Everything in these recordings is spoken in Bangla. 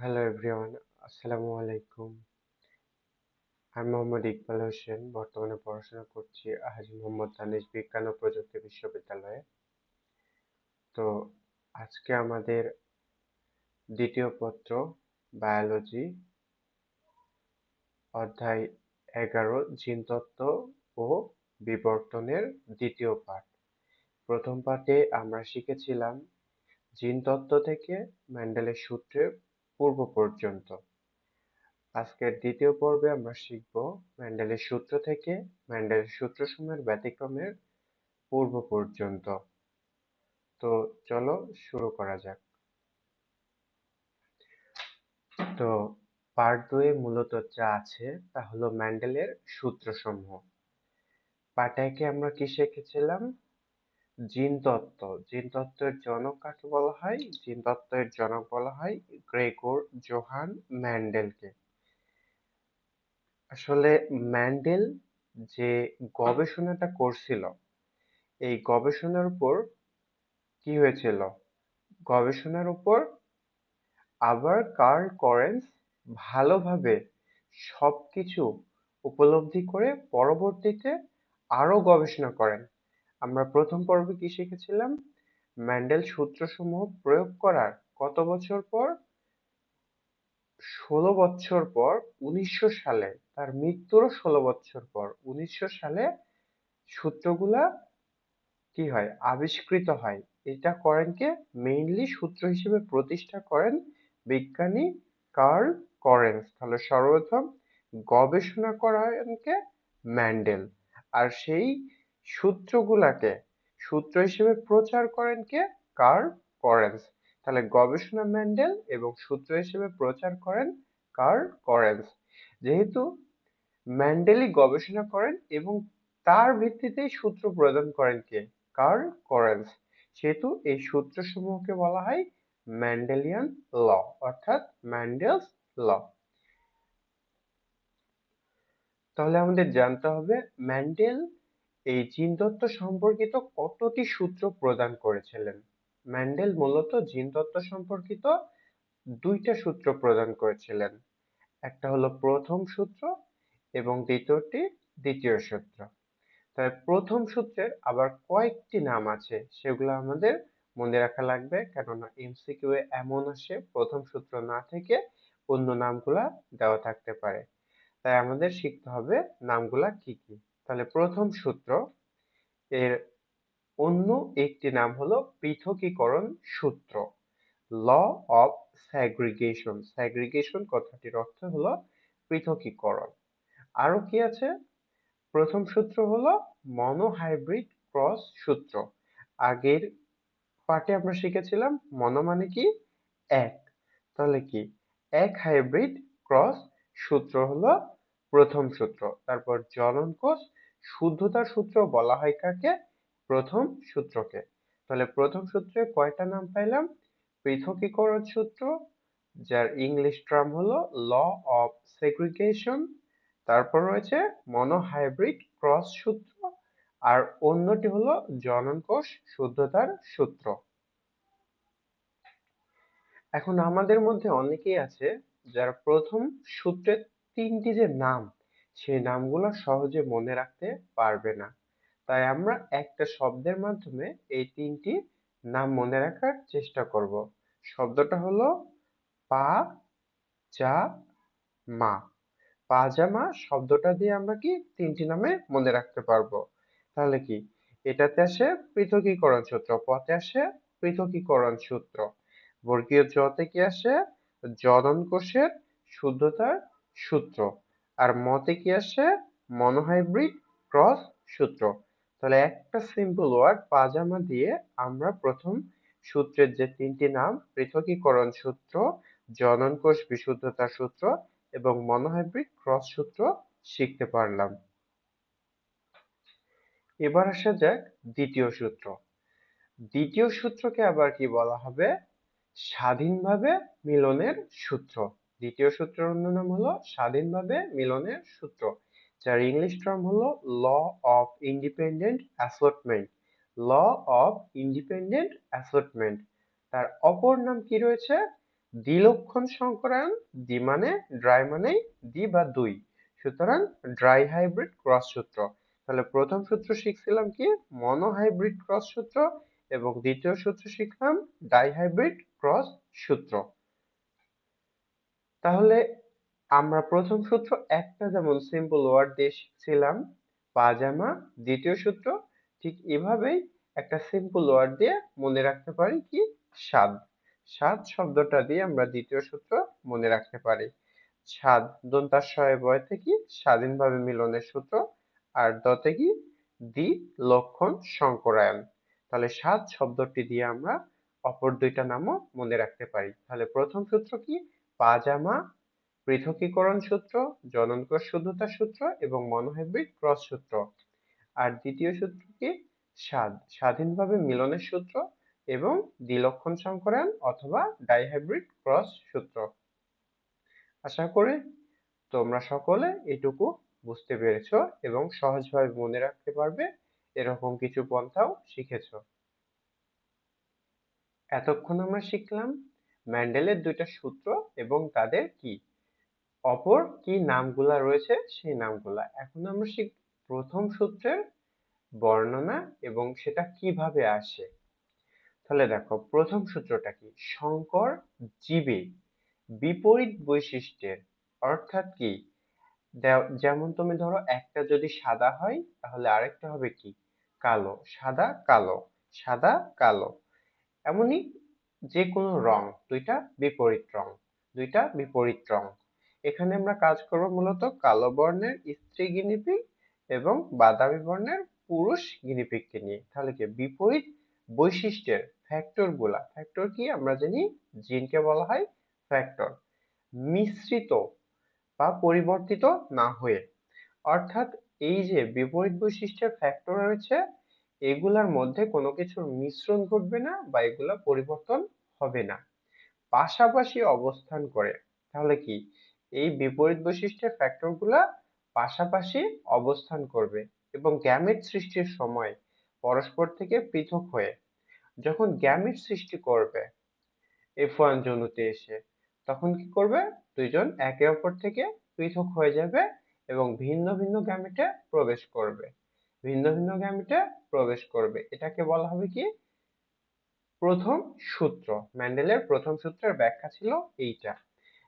হ্যালো এভরিওয়ান, আসসালামু আলাইকুম। আমি মোহাম্মদ ইকবাল হোসেন। বর্তমানে পড়াশোনা করছি হাজী মোহাম্মদ দানিশ বিজ্ঞান ও প্রযুক্তি বিশ্ববিদ্যালয়ে। তো আজকে আমাদের দ্বিতীয় পত্র বায়োলজি অধ্যায় 11 জিনতত্ত্ব ও বিবর্তনের দ্বিতীয় পাঠ। প্রথম পাঠে আমরা শিখেছিলাম জিনতত্ত্ব থেকে মেন্ডেলের সূত্রের পূর্ব পর্যন্ত। আজকের দ্বিতীয় পর্বে আমরা শিখব মেন্ডেলের সূত্র থেকে মেন্ডেলের সূত্রসমূহের ব্যতিক্রমের পূর্ব পর্যন্ত। তো চলো শুরু করা যাক। তো পার্ট 2 এ মূলত যা আছে তা হলো মেন্ডেলের সূত্রসমূহ। পার্ট 1 এ আমরা কি শিখেছিলাম? জিনতত্ত্ব। জিনতত্ত্বের জনক কাকে বলা হয়? জিনতত্ত্বের জনক বলা হয় গ্রেগর জোহান মেন্ডেলকে। আসলে মেন্ডেল যে গবেষণাটা করছিল, এই গবেষণার উপর কি হয়েছিল? গবেষণার উপর আবার কার্ল করেন্স ভালোভাবে সবকিছু উপলব্ধি করে পরবর্তীতে আরো গবেষণা করেন। আমরা প্রথম পর্বে কি শিখেছিলাম? মেন্ডেল সূত্রসমূহ প্রয়োগ করার কত বছর পর? 16 বছর পর 1900 সালে, তার মৃত্যুরও 16 বছর পর 1900 সালে সূত্রগুলা কি হয়? আবিষ্কৃত হয়। এটা করেন কে? মেইনলি সূত্র হিসেবে প্রতিষ্ঠা করেন বিজ্ঞানী কার্ল করেন্স। তাহলে সর্বপ্রথম গবেষণা করেন কে? মেন্ডেল। আর সেই সূত্রগুলাকে সূত্র হিসেবে প্রচার করেন কে? Curl Correns. তাহলে গবেষণা মেন্ডেল এবং সূত্র হিসেবে প্রচার করেন কার্ল করেন্স। যেহেতু মেন্ডেলই গবেষণা করেন এবং তার ভিত্তিতেই সূত্র প্রদান করেন কে? Curl Correns. সেহেতু এই সূত্রসমূহকে বলা হয় মেন্ডেলিয়ান ল, অর্থাৎ মেন্ডেলস ল। তাহলে আমাদের জানতে হবে মেন্ডেল এই জিনতত্ত্ব সম্পর্কিত কতটি সূত্র প্রদান করেছিলেন। মেন্ডেল মূলত জিনতত্ত্ব সম্পর্কিত দুইটা সূত্র প্রদান করেছিলেন। একটা হলো প্রথম সূত্র এবং দ্বিতীয়টি দ্বিতীয় সূত্র। তাই প্রথম সূত্রের আবার কয়েকটি নাম আছে, সেগুলো আমাদের মনে রাখা লাগবে, কেননা এমসিকিউ এ এমন আসে প্রথম সূত্র না থেকে অন্য নামগুলা দেওয়া থাকতে পারে। তাই আমাদের শিখতে হবে নামগুলা কি কি। তাহলে প্রথম সূত্র এর অন্য একটি নাম হলো পৃথকীকরণ সূত্র, ল অফ স্যাগ্রিগেশন। স্যাগ্রিগেশন কথাটির অর্থ হলো পৃথকীকরণ। আরো কি আছে? প্রথম সূত্র হলো মনোহাইব্রিড ক্রস সূত্র। আগের পাঠে আমরা শিখেছিলাম মনো মানে কি? এক। তাহলে কি? এক হাইব্রিড ক্রস সূত্র হলো প্রথম সূত্র। তারপর জ্বলন কোষ শুদ্ধতার সূত্র বলা হয় কাকে? প্রথম সূত্রকে। তাহলে প্রথম সূত্রে কয়টা নাম পাইলাম? পৃথকীকরণ সূত্র, যার ইংলিশ টার্ম হলো ল অফ সেগ্রিগেশন। তারপর রয়েছে মনোহাইব্রিড ক্রস সূত্র, আর অন্যটি হলো জনন কোষ শুদ্ধতার সূত্র। এখন আমাদের মধ্যে অনেকেই আছে যারা প্রথম সূত্রের তিনটি যে নাম, সেই নামগুলো সহজে মনে রাখতে পারবে না। তাই আমরা একটা শব্দের মাধ্যমে এই তিনটি নাম মনে রাখার চেষ্টা করব। শব্দটা হলো পা যা মা। পাজামা শব্দটা দিয়ে আমরা কি তিনটি নামে মনে রাখতে পারবো। তাহলে কি? এটাতে আসে পৃথকীকরণ সূত্র, পতে আসে পৃথকীকরণ সূত্র, বর্গীয় জ-তে কি আসে? জনন কোষের শুদ্ধতার সূত্র, আর মতে কি আসে? মনোহাইব্রিড ক্রস সূত্র। তাহলে একটা সিম্পল ওয়ার্ড পাজামা দিয়ে আমরা প্রথম সূত্রের যে তিনটি নাম পৃথকীকরণ সূত্র, জনন কোষ বিশুদ্ধতার সূত্র এবং মনোহাইব্রিড ক্রস সূত্র শিখতে পারলাম। এবার আসা যাক দ্বিতীয় সূত্র। দ্বিতীয় সূত্রকে আবার কি বলা হবে? স্বাধীনভাবে মিলনের সূত্র। দ্বিতীয় সূত্রের অন্য নাম হলো স্বাধীনভাবে মিলনের সূত্র, যার ইংলিশ টার্ম হলো law of independent assortment. Law of independent assortment. তার অপর নাম কি রয়েছে? দ্বিলক্ষণ সংকরায়ন, দ্বি মানে ড্রাই মানেই দ্বি বা দুই, সুতরাং ড্রাই হাইব্রিড ক্রস সূত্র। তাহলে প্রথম সূত্র শিখছিলাম কি মনো হাইব্রিড ক্রস সূত্র, এবং দ্বিতীয় সূত্র শিখলাম ডাই হাইব্রিড ক্রস সূত্র। তাহলে আমরা প্রথম সূত্র একটা যেমন সিম্পল ওয়ার্ড দিয়ে শিখছিলাম পাজামা, দ্বিতীয় সূত্র ঠিক এভাবেই একটা সিম্পল ওয়ার্ড দিয়ে মনে রাখতে পারি কি স্বাদ। স্বাদ শব্দটা দিয়ে আমরা দ্বিতীয় সূত্র মনে রাখতে পারি। স্বাদ দন্তাস্বয় বয়তে কি স্বাধীনভাবে মিলনের সূত্র, আর দতে কি দ্বি লক্ষণ সংকরায়ন। তাহলে স্বাদ শব্দটি দিয়ে আমরা অপর দুইটা নামও মনে রাখতে পারি। তাহলে প্রথম সূত্র কি পাজামা, পৃথকীকরণ সূত্র, জননকোষ শুদ্ধতা সূত্র এবং মনোহাইব্রিড ক্রস সূত্র। আর দ্বিতীয় সূত্র কি স্বাদ, স্বাধীনভাবে মিলনের সূত্র এবং দ্বিলক্ষণ সংকরায়ন অথবা ডাইহাইব্রিড ক্রস সূত্র। আশা করি তোমরা সকলে এটুকু বুঝতে পেরেছো এবং সহজভাবে মনে রাখতে পারবে এরকম কিছু পন্থাও শিখেছো। এতক্ষণ আমরা শিখলাম মেন্ডেলের দুইটা সূত্র এবং তাদের কি অপর কি নামগুলা রয়েছে সেই নামগুলা। এখন আমরা শিখব প্রথম সূত্রের বর্ণনা এবং সেটা কিভাবে আসে। তাহলে দেখো প্রথম সূত্রটা কি সংকর জীবে বিপরীত বৈশিষ্ট্যের, অর্থাৎ কি যেমন তুমি ধরো একটা যদি সাদা হয় তাহলে আরেকটা হবে কি কালো, সাদা কালো, সাদা কালো। এমনই যে কোনো রং, দুইটা বিপরীত রং, দুইটা বিপরীত রং। এখানে আমরা কাজ করব মূলত কালো বর্ণের স্ত্রী গিনিপিগ এবং বাদামি বর্ণের পুরুষ গিনিপিগকে নিয়ে। তাহলে কি বিপরীত বৈশিষ্ট্যের ফ্যাক্টর গুলা, ফ্যাক্টর কি আমরা জানি জিনকে বলা হয় ফ্যাক্টর, মিশ্রিত বা পরিবর্তিত না হয়ে, অর্থাৎ এই যে বিপরীত বৈশিষ্ট্যের ফ্যাক্টর রয়েছে এগুলার মধ্যে কোনো কিছুর মিশ্রণ ঘটবে না বা এগুলা পরিবর্তন হবে না, পাশাপাশি অবস্থান করে। তাহলে কি এই বিপরীত বৈশিষ্ট্যের ফ্যাক্টর গুলা পাশাপাশি অবস্থান করবে এবং গ্যামেট সৃষ্টির সময় পরস্পর থেকে পৃথক হয়ে যখন গ্যামেট সৃষ্টি করবে F1 যৌনতে এসে, তখন কি করবে দুইজন একে অপর থেকে পৃথক হয়ে যাবে এবং ভিন্ন ভিন্ন গ্যামেটে প্রবেশ করবে, ভিন্ন ভিন্ন গ্যামেটে প্রবেশ করবে। এটাকে বলা হবে কি প্রথম সূত্র। মেন্ডেলের প্রথম সূত্রের ব্যাখ্যা ছিল এইটা।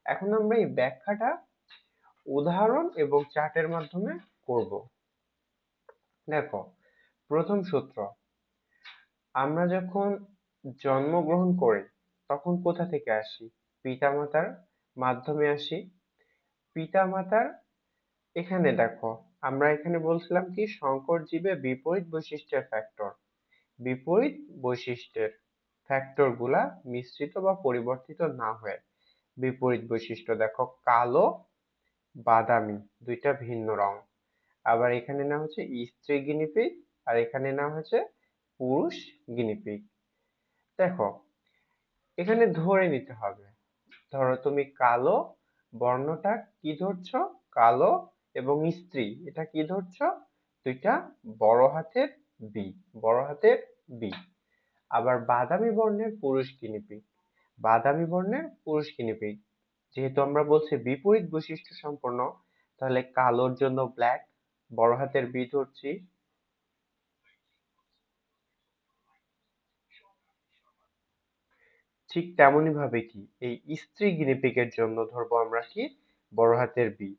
এখন আমরা এই ব্যাখ্যাটা উদাহরণ এবং চার্টের মাধ্যমে করব। দেখো প্রথম সূত্র, আমরা যখন জন্মগ্রহণ করি তখন কোথা থেকে আসি? পিতামাতার মাধ্যমে আসি। পিতামাতার এখানে দেখো আমরা এখানে বলছিলাম কি সংকর জীবে বিপরীত বৈশিষ্ট্যের ফ্যাক্টর, বিপরীত বৈশিষ্ট্যের ফ্যাক্টর গুলা মিশ্রিত বা পরিবর্তিত না হয়ে। বিপরীত বৈশিষ্ট্য দেখো কালো বাদামি দুইটা ভিন্ন রং। আবার এখানে নাম হচ্ছে স্ত্রী গিনিপিগ আর এখানে নাম হচ্ছে পুরুষ গিনিপিগ। দেখো এখানে ধরে নিতে হবে, ধরো তুমি কালো বর্ণটা কি ধরছো কালো এবং স্ত্রী এটা কি ধরছো দুইটা বড় হাতের বি, বড় হাতের বি। আবার বাদামি বর্ণের পুরুষ গিনিপিগ, বাদামি বর্ণের পুরুষ গিনিপিগ, যেহেতু আমরা বলছি বিপরীত বৈশিষ্ট্য সম্পন্ন তাহলে কালোর জন্য ব্ল্যাক, বড় হাতের বি ধরছি। ঠিক তেমনই ভাবে কি এই স্ত্রী গিনিপিগের জন্য ধরবো আমরা কি বড় হাতের বি।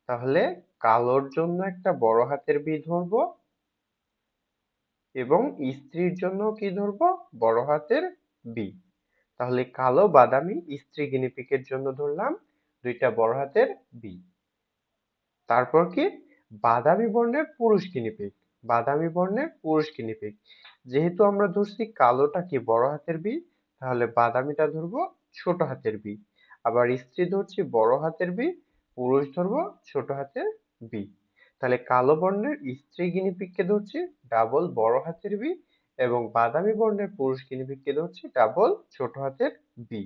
তাহলে কালোর জন্য একটা বড় হাতের বি ধরবো এবং স্ত্রীর জন্য কি ধরবো বড় হাতের বি। তাহলে কালো বাদামি স্ত্রী গিনিপিগের জন্য ধরলাম দুইটা বড় হাতের বি। তারপর কি বাদামি বর্ণের পুরুষ গিনিপিগ, বাদামি বর্ণের পুরুষ গিনিপিগ, যেহেতু আমরা ধরছি কালোটা কি বড় হাতের বি তাহলে বাদামিটা ধরবো ছোট হাতের বি। আবার স্ত্রী ধরছি বড় হাতের বি, পুরুষ ধরবো ছোট হাতের বি। তাহলে কালো বর্ণের স্ত্রী গিনিপিগকে ধরছি ডাবল বড় হাতের বি এবং বাদামি বর্ণের পুরুষ গিনিপিগকে ধরছি ডাবল ছোট হাতের বি।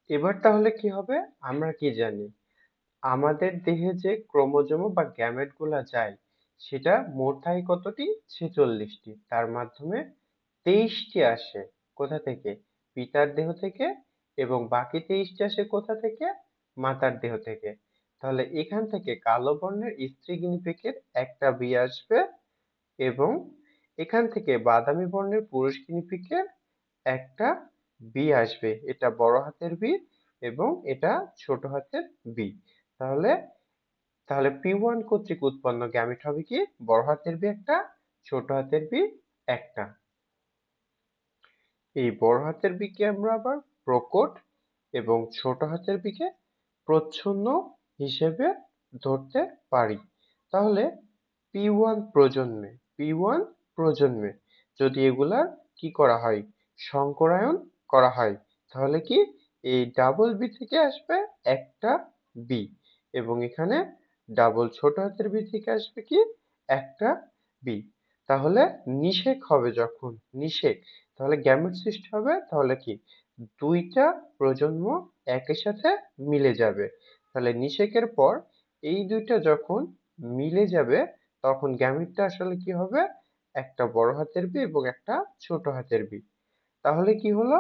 এবার তাহলে কি হবে আমরা কি জানি আমাদের দেহে যে ক্রোমোজোম বা গ্যামেট গুলা যায় সেটা মোট থাকে কতটি 46টি, তার মাধ্যমে 23টি আসে কোথা থেকে পিতার দেহ থেকে এবং বাকি 23টি আসে কোথা থেকে? মাতার দেহ থেকে। তাহলে এখান থেকে কালো বর্ণের স্ত্রী গিনিপিগের একটা বি আসবে এবং এখান থেকে বাদামি বর্ণের পুরুষ গিনিপিগের একটা বি আসবে। এটা বড় হাতের বি এবং এটা ছোট হাতের বি। তাহলে তাহলে P1 কর্তৃক উৎপন্ন গ্যামেট হবে কি? বড় হাতের বি একটা, ছোট হাতের বি একটা। এই বড় হাতের বি কে আমরা আবার প্রকট এবং ছোট হাতের বি কে প্রচ্ছন্ন হিসেবে ধরতে পারি। তাহলে P1 প্রজন্মে যদি এগুলার কি করা হয়? সংকরায়ন করা হয় তাহলে কি এই ডাবল বি থেকে আসবে একটা বি এবং এখানে ডাবল ছোট হাতের বি থেকে আসবে কি? একটা বি। তাহলে নিষেক হবে যখন নিষেক তাহলে গ্যামেট সৃষ্টি হবে তাহলে কি? দুইটা প্রজন্ম একই সাথে মিলে যাবে। তাহলে নিষেকের পর এই দুইটা যখন মিলে যাবে তখন গ্যামেটটা আসলে কি হবে? একটা বড় হাতের বি এবং একটা ছোট হাতের বি। তাহলে কি হলো?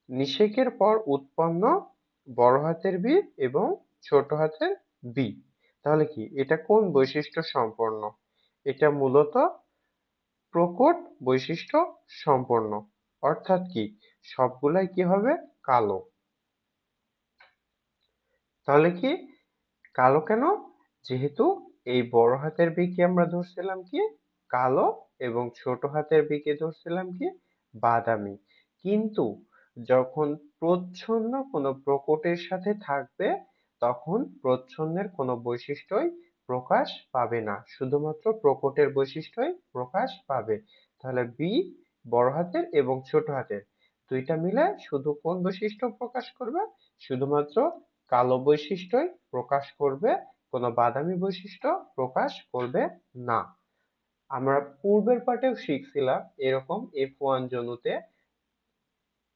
নিষেকের পর উৎপন্ন বড় হাতের বি এবং ছোট হাতের বি। তাহলে কি এটা কোন বৈশিষ্ট্য সম্পন্ন? এটা মূলত প্রকট বৈশিষ্ট্য সম্পন্ন। অর্থাৎ কি সবগুলাই কি হবে? কালো। তাহলে কি কালো কেন? যেহেতু এই বড় হাতের বি কে আমরা ধরছিলাম কি? কালো এবং ছোট হাতের বি কে ধরছিলাম কি? বাদামি। কিন্তু যখন প্রচ্ছন্ন কোনো প্রকটের সাথে থাকবে তখন প্রচ্ছন্নের কোনো বৈশিষ্ট্যই প্রকাশ পাবে না। শুধুমাত্র প্রকটের বৈশিষ্ট্যই প্রকাশ পাবে। তাহলে বি বড় হাতের এবং ছোট হাতের দুইটা মিলে শুধু কোন বৈশিষ্ট্য প্রকাশ করবে? শুধুমাত্র কালো বৈশিষ্ট্যই প্রকাশ করবে, কোনো বাদামি বৈশিষ্ট্য প্রকাশ করবে না। আমরা পূর্বের পাঠেও শিখছিলাম এরকম F1 জনুতে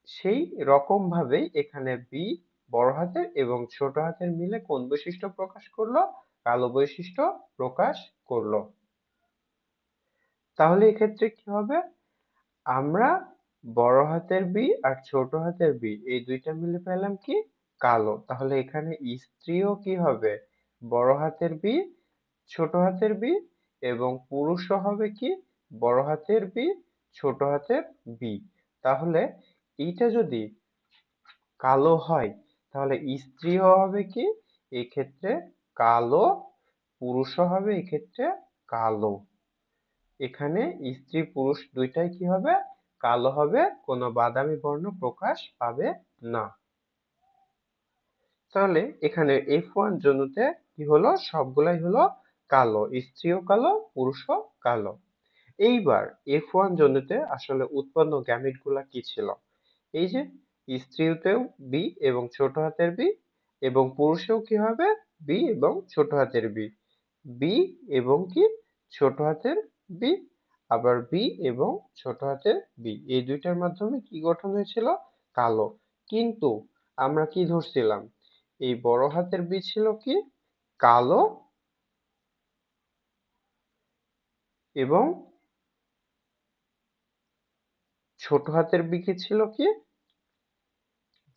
সেই রকম ভাবেই এখানে বি বড় হাতের এবং ছোট হাতের মিলে কোন বৈশিষ্ট্য প্রকাশ করলো? কালো বৈশিষ্ট্য প্রকাশ করলো। তাহলে এক্ষেত্রে কি হবে? আমরা বড় হাতের বি আর ছোট হাতের বি এই দুইটা মিলে পেলাম কি? কালো। তাহলে এখানে স্ত্রীও কি হবে? বড় হাতের বি ছোট হাতের বি এবং পুরুষও হবে কি? বড় হাতের বি ছোট হাতের বি। তাহলে এইটা যদি কালো হয় তাহলে স্ত্রীও হবে কি? এক্ষেত্রে কালো, পুরুষও হবে এক্ষেত্রে কালো। এখানে স্ত্রী পুরুষ দুইটাই কি হবে? কালো হবে, কোনো বাদামি বর্ণ প্রকাশ পাবে না। তাহলে এখানে F1 জনুতে কি হলো? সবগুলাই হলো কালো, স্ত্রীও কালো, পুরুষও কালো। এইবার F1 জনুতে আসলে উৎপন্ন গ্যামেট গুলা কি ছিল? এই যে স্ত্রীতেও বি এবং ছোট হাতের বি এবং পুরুষেও কি হবে? বি এবং ছোট হাতের বি, বি এবং কি? ছোট হাতের বি, আবার বি এবং ছোট হাতের বি, এই দুইটার মাধ্যমে কি গঠন হয়েছিল? কালো। কিন্তু আমরা কি ধরছিলাম? এই বড় হাতের বি ছিল কি? কালো এবং ছোট হাতের বি কি ছিল কি?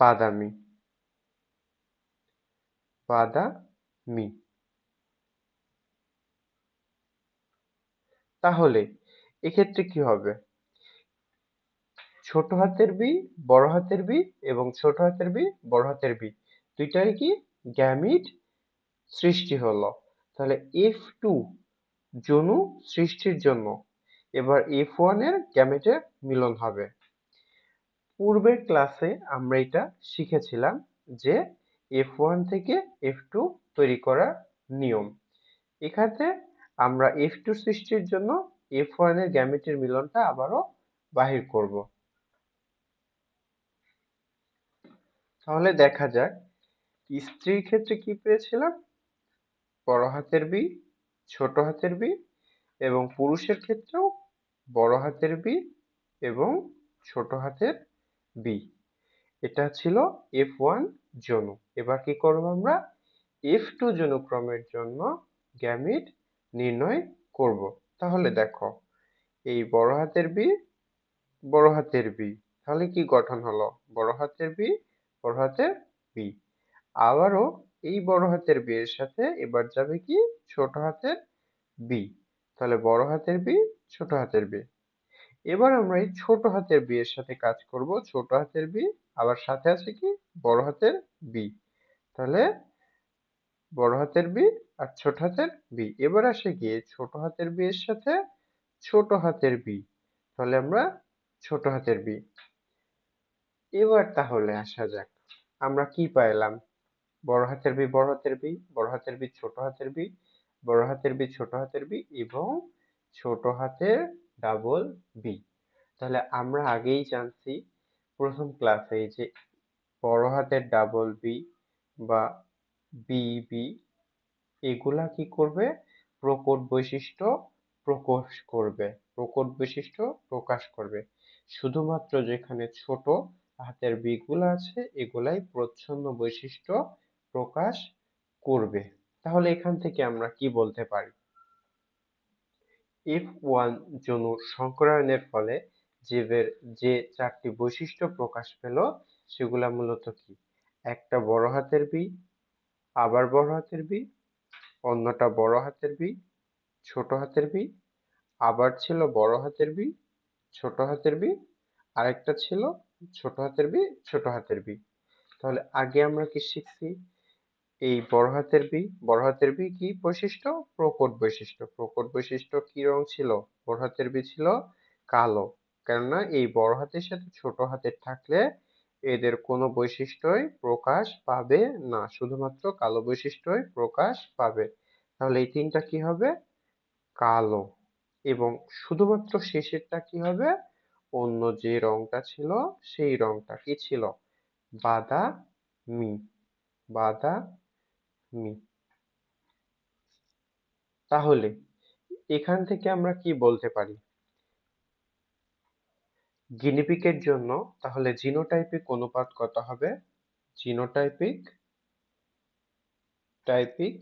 বাদামি, বাদামি। তাহলে এক্ষেত্রে কি হবে? ছোট হাতের বি বড় হাতের বি এবং ছোট হাতের বি বড় হাতের বি দুইটারই কি গ্যামিট সৃষ্টি হলো। তাহলে F2 জনু সৃষ্টির জন্য এবার F1 এর গ্যামেটের মিলন হবে। পূর্বের ক্লাসে আমরা এটা শিখেছিলাম যে F1 থেকে F2 তৈরি করার নিয়ম। এখানে আমরা F2 সৃষ্টির জন্য F1 এর গ্যামেটের মিলনটা আবারও বাহির করব। তাহলে দেখা যাক স্ত্রীর ক্ষেত্রে কি পেয়েছিলাম? বড় হাতের বি ছোট হাতের বি এবং পুরুষের ক্ষেত্রেও বড় হাতের বি এবং ছোট হাতের বি। এটা ছিল F1 জনু। এবার কি করব আমরা? F2 জনুক্রমের জন্য গ্যামিট নির্ণয় করব। তাহলে দেখো এই বড় হাতের বি বড় হাতের বি তাহলে কি গঠন হলো? বড় হাতের বি, বড় হাতের বি। আবারও এই বড় হাতের বি এর সাথে এবার যাবে কি ছোট হাতের বি। তাহলে বড় হাতের বি, ছোট হাতের বি। এবার আমরা এই ছোট হাতের বি এর সাথে কাজ করব। ছোট হাতের বি আবার সাথে আছে কি বড় হাতের বি। তাহলে বড় হাতের বি আর ছোট হাতের বি। এবার আসে গিয়ে ছোট হাতের বি এর সাথে ছোট হাতের বি। তাহলে আমরা ছোট হাতের বি। এবার তাহলে আসা যাক আমরা কি পাইলাম? বড় হাতের বি, বড় হাতের বি, বড় হাতের বি, ছোট হাতের বি, বড় হাতের বি, ছোট হাতের বি এবং ছোট হাতের ডাবল বি। তাহলে আমরা আগেই জানছি প্রথম ক্লাসে যে বড় হাতের ডাবল বি বা বি বি এগুলা কি করবে? প্রকট বৈশিষ্ট্য প্রকাশ করবে। প্রকট বৈশিষ্ট্য প্রকাশ করবে। শুধুমাত্র যেখানে ছোট হাতের বি গুলা আছে এগুলাই প্রচ্ছন্ন বৈশিষ্ট্য প্রকাশ করবে। তাহলে এখান থেকে আমরা কি বলতে পারি? F1 যনুর সংকরায়নের ফলে জীবের যে চারটি বৈশিষ্ট্য প্রকাশ পেল সেগুলা মূলত কি? একটা বড় হাতের বি, আবার বড় হাতের বি, অন্যটা বড় হাতের বি, ছোট হাতের বি, আবার ছিল বড় হাতের বি, ছোট হাতের বি, আরেকটা ছিল ছোট হাতের বি, ছোট হাতের বি। তাহলে আগে আমরা কি শিখছি? এই বড় হাতের বি, বড় হাতের বি কি বৈশিষ্ট্য? প্রকট বৈশিষ্ট্য। প্রকট বৈশিষ্ট্য কি রং ছিল? বড় হাতের বি ছিল কালো। কেননা এই বড় হাতের সাথে ছোট হাতের থাকলে এদের কোনো বৈশিষ্ট্যই প্রকাশ পাবে না, শুধুমাত্র কালো বৈশিষ্ট্যই প্রকাশ পাবে। তাহলে এই তিনটা কি হবে? কালো। এবং শুধুমাত্র শেষেরটা কি হবে? অন্য যে রংটা ছিল সেই রংটা কি ছিল? বাদামি। বাদামি। তাহলে এখান থেকে আমরা কি বলতে পারি? গিনিপিগের জন্য তাহলে জিনোটাইপিক অনুপাত কত হবে? জিনোটাইপিক টাইপিক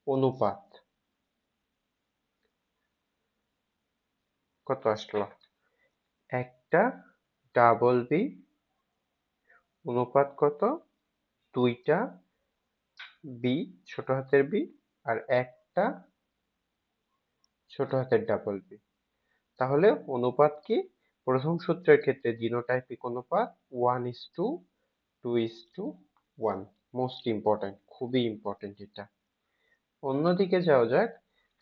অনুপাত কত আসলো? একটা ডাবল বি অনুপাত কত? দুইটা বি, ছোট হাতের বি আর একটা ছোট হাতের ডাবল বি। তাহলে অনুপাত কি? প্রথম সূত্রের ক্ষেত্রে জিনোটাইপিক অনুপাত 1:2:1। মোস্ট ইম্পর্টেন্ট, খুবই ইম্পর্টেন্ট এটা। অন্যদিকে যাওয়া যাক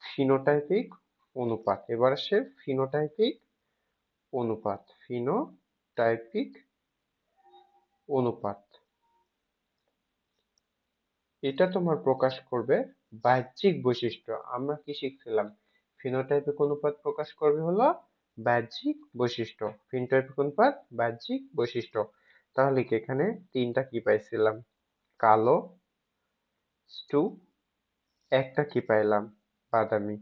ফিনোটাইপিক অনুপাত। এবার আসে ফিনোটাইপিক অনুপাত। ফিনোটাইপিক অনুপাত এটা তোমার প্রকাশ করবে বাহ্যিক বৈশিষ্ট্য। আমরা কি শিখছিলাম? ফিনোটাইপিক অনুপাত প্রকাশ করবে হলো বাহ্যিক বৈশিষ্ট্য। ফিনোটাইপিক অনুপাত বাহ্যিক বৈশিষ্ট্য। তাহলে কি এখানে তিনটা কি পাইছিলাম? কালো, স্টু, একটা কি পাইলাম? বাদামি।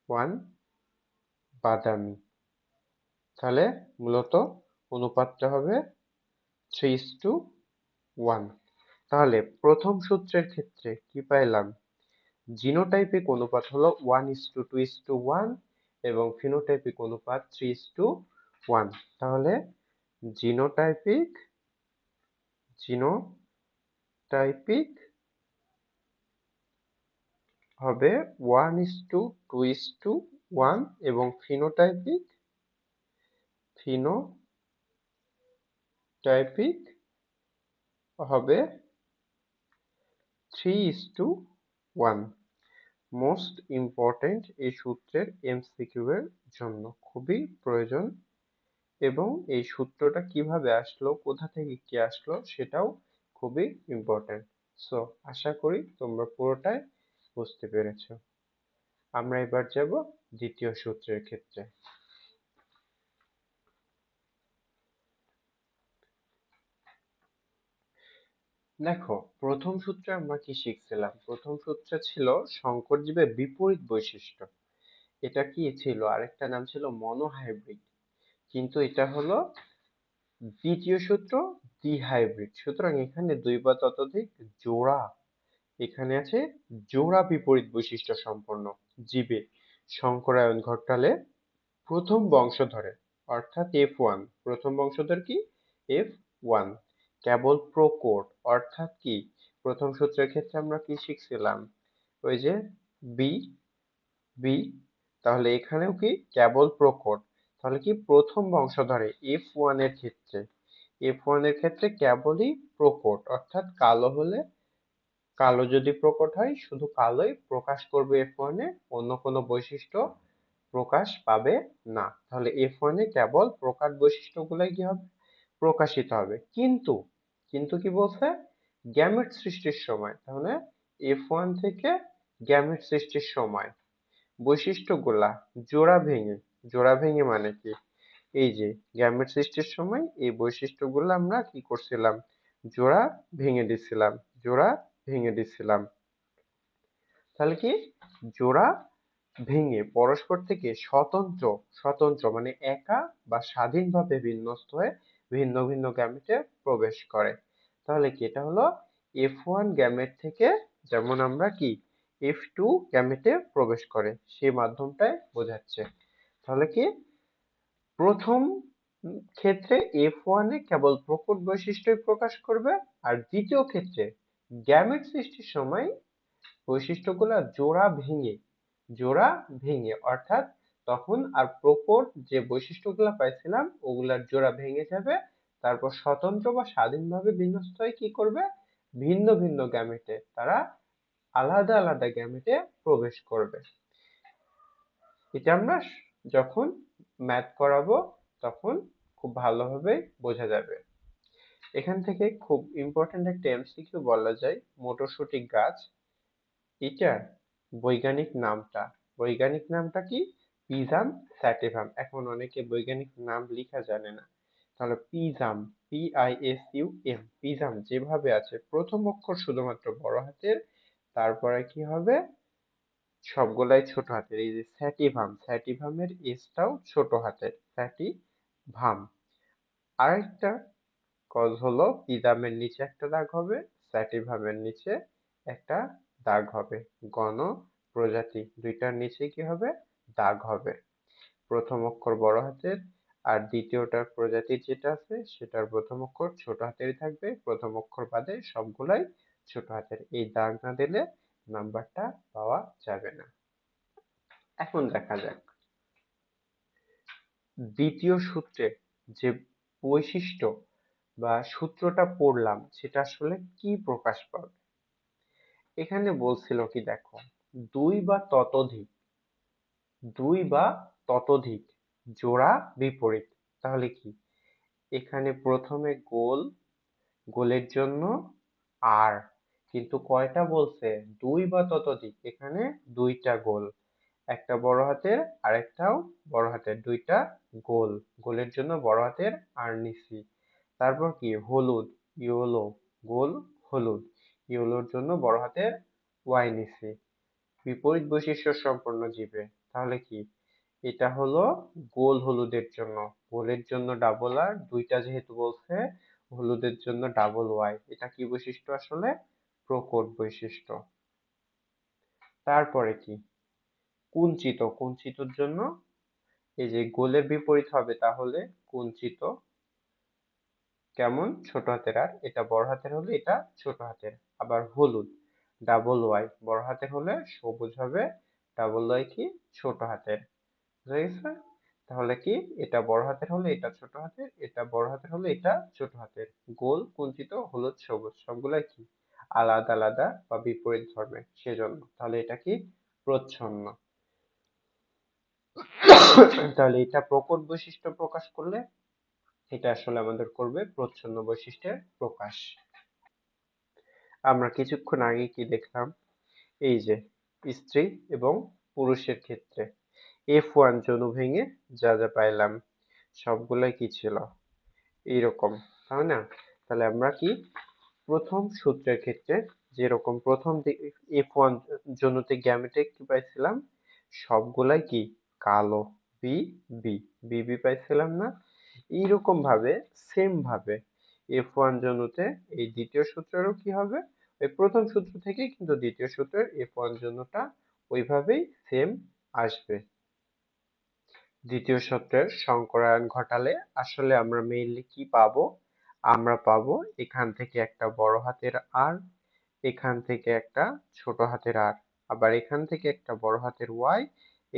1 বাদামি। তাহলে মূলত অনুপাতটা হবে 3:1। তাহলে প্রথম সূত্রের ক্ষেত্রে কি পাইলাম? জিনোটাইপিক অনুপাত হলো 1:2:1 এবং ফিনোটাইপিক অনুপাত 3:1। তাহলে জিনোটাইপিক জিনোটাইপিক হবে 1:2:1 এবং ফিনোটাইপিক হবে 3:1। মোস্ট ইম্পর্টেন্ট এই সূত্রের এমসিকিউ এর জন্য খুবই প্রয়োজন এবং এই সূত্রটা কিভাবে আসলো, কোথা থেকে কি আসলো সেটাও খুবই ইম্পর্টেন্ট। সো আশা করি তোমরা পুরোটাই বুঝতে পেরেছো। আমরা এবার যাব দ্বিতীয় সূত্রের ক্ষেত্রে। দেখো প্রথম সূত্রে আমরা কি শিখছিলাম? প্রথম সূত্রে ছিল সংকর জীবের বিপরীত বৈশিষ্ট্য। এটা কি ছিল? আরেকটা নাম ছিল মনোহাইব্রিড। কিন্তু এটা হলো দ্বিতীয় সূত্র দ্বিহাইব্রিড। সুতরাং এখানে দুই বা ততোধিক জোড়া, এখানে আছে জোড়া বিপরীত বৈশিষ্ট্য সম্পন্ন জীবে সংকরায়ন ঘটালে প্রথম বংশধরে অর্থাৎ F1, প্রথম বংশধর কি F1। কেবল প্রকট অর্থাৎ কি, প্রথম সূত্রের ক্ষেত্রে আমরা কি শিখছিলাম, ওই যে বি বি, তাহলে এখানেও কি কেবল প্রকট, তাহলে কি প্রথম বংশধরে F1 এর ক্ষেত্রে, F1 এর ক্ষেত্রে কেবলই প্রকট অর্থাৎ কালো হলে, কালো যদি প্রকট হয় শুধু কালোই প্রকাশ করবে F1 এ, অন্য কোনো বৈশিষ্ট্য প্রকাশ পাবে না। তাহলে F1 এ কেবল প্রকাট বৈশিষ্ট্যগুলাই কি হবে, প্রকাশিত হবে। কিন্তু কিন্তু কি বলছে, গ্যামেট সৃষ্টির সময়, তাহলে F1 থেকে গ্যামেট সৃষ্টির সময় বৈশিষ্ট্যগুলা জোড়া ভেঙে মানে কি, এই যে গ্যামেট সৃষ্টির সময় এই বৈশিষ্ট্যগুলো আমরা কি করছিলাম, জোড়া ভেঙে দিচ্ছিলাম, জোড়া ভেঙে দিচ্ছিলাম। তাহলে কি, জোড়া ভেঙে পরস্পর থেকে স্বতন্ত্র, স্বতন্ত্র মানে একা বা স্বাধীনভাবে বিন্যস্ত হয়ে ভিন্ন ভিন্ন গ্যামেটে প্রবেশ করে। তাহলে কি, এটা হলো F1 গ্যামেট থেকে যেমন আমরা কি F2 গ্যামেটে প্রবেশ করে সেই মাধ্যমটাই বোঝাচ্ছে। তাহলে কি, প্রথম ক্ষেত্রে F1 এ কেবল প্রকট বৈশিষ্ট্যই প্রকাশ করবে, আর দ্বিতীয় ক্ষেত্রে গ্যামেট সৃষ্টির সময় বৈশিষ্ট্যগুলা জোড়া ভেঙে অর্থাৎ তখন আর প্রকট যে বৈশিষ্ট্যগুলা পাইছিলাম ওগুলার জোড়া ভেঙে যাবে, তারপর স্বতন্ত্র বা স্বাধীনভাবে বিন্যস্ত হয়ে কি করবে, ভিন্ন ভিন্ন গ্যামেটে তারা আলাদা আলাদা গ্যামেটে প্রবেশ করবে। এটা আমরা যখন ম্যাথ করাবো তখন খুব ভালোভাবে বোঝা যাবে। এখান থেকে খুব ইম্পর্টেন্ট একটা এমসিকিউ বলা যায়, মটরশুঁটি গাছ, এটার বৈজ্ঞানিক নামটা কি, পিজাম স্যাটিভাম। এখন অনেকে বৈজ্ঞানিক নাম লেখা জানে না, তাহলে পিজাম, PISUM, পিজাম যেভাবে আছে প্রথম অক্ষর শুধুমাত্র বড় হাতের, তারপরে কি হবে সবগুলাই ছোট হাতের। এই যে স্যাটিভাম, স্যাটিভামের এসটাও ছোট হাতের, স্যাটিভাম। আরেকটা কজ হলো পিজামের নিচে একটা দাগ হবে, স্যাটিভামের নিচে একটা দাগ হবে, গণ প্রজাতি দুইটার নিচে কি হবে, দাগ হবে। প্রথম অক্ষর বড় হাতের আর দ্বিতীয়টার প্রজাতির যেটা আছে সেটার প্রথম অক্ষর ছোট হাতেরই থাকবে, প্রথম অক্ষর বাদে সবগুলাই ছোট হাতের। এই দাগ না দিলে নাম্বারটা পাওয়া যাবে না। এখন দেখা যাক দ্বিতীয় সূত্রে যে বৈশিষ্ট্য বা সূত্রটা পড়লাম সেটা আসলে কি প্রকাশ পাবে। এখানে বলছিল কি, দেখো, দুই বা ততোধিক, দুই বা ততোধিক জোড়া বিপরীত। তাহলে কি, এখানে প্রথমে গোলের জন্য আর, কিন্তু কয়টা বলছে, দুই বা ততোধিক, এখানে দুইটা গোল, একটা বড় হাতের আরেকটাও বড় হাতের, দুইটা গোলের জন্য বড় হাতের আর নিছি। তারপর কি, হলুদ, ইয়েলো, গোল হলুদ, ইয়েলোর জন্য বড় হাতের ওয়াই নিছি, বিপরীত বৈশিষ্ট্য সম্পন্ন জীবে। তাহলে কি, এটা হলো গোল হলুদের জন্য, গোলের জন্য ডাবল আর, দুইটা যেহেতু বলছে হলুদের জন্য ডাবল ওয়াই, এটা কি বৈশিষ্ট্য আসলে, প্রকট বৈশিষ্ট্য। তারপরে কি, কুঞ্চিত, কুঞ্চিতর জন্য এই যে গোলের বিপরীত হবে তাহলে কুঞ্চিত, কেমন, ছোট হাতের আর, এটা বড় হাতের হলে এটা ছোট হাতের। আবার হলুদ, ডাবল ওয়াই, বড় হাতের হলে সবুজ হবে, ডাবল ওয়াই কি, ছোট হাতের। বুঝা গেছে? তাহলে কি, এটা বড় হাতের হলে এটা ছোট হাতের, এটা বড় হাতের হলে এটা ছোট হাতের। গোল, কুঞ্চিত, হলুদ, সবুজ সবগুলাই কি, আলাদা আলাদা বা বিপরীত ধর্মের, সেজন্য তাহলে এটা কি, প্রচ্ছন্ন। তাহলে এটা প্রকট বৈশিষ্ট্য প্রকাশ করলে এটা আসলে আমাদের করবে প্রচ্ছন্ন বৈশিষ্ট্যের প্রকাশ। আমরা কিছুক্ষণ আগে কি দেখলাম, এই যে স্ত্রী এবং পুরুষের ক্ষেত্রে F1 যনু ভেঙে যা যা পাইলাম সবগুলাই কি ছিল, এইরকম, তাই না? তাহলে আমরা কি প্রথম সূত্রের ক্ষেত্রে যেরকম প্রথম F1 যনুতে গ্যামেটে কি পাইছিলাম, সবগুলাই কি কালো, বি বি বি বি পাইছিলাম না? এইরকম ভাবে সেম ভাবে F1 যনুতে এই দ্বিতীয় সূত্রেরও কি হবে, ওই প্রথম সূত্র থেকেই কিন্তু দ্বিতীয় সূত্রের F1 যনুটা ওইভাবেই সেম আসবে। দ্বিতীয় সূত্রের সংকরায়ন ঘটালে আসলে আমরা মেইনলি কি পাবো? আমরা পাবো এখান থেকে একটা বড় হাতের আর, এখান থেকে একটা ছোট হাতের আর, আবার এখান থেকে একটা বড় হাতের ওয়াই,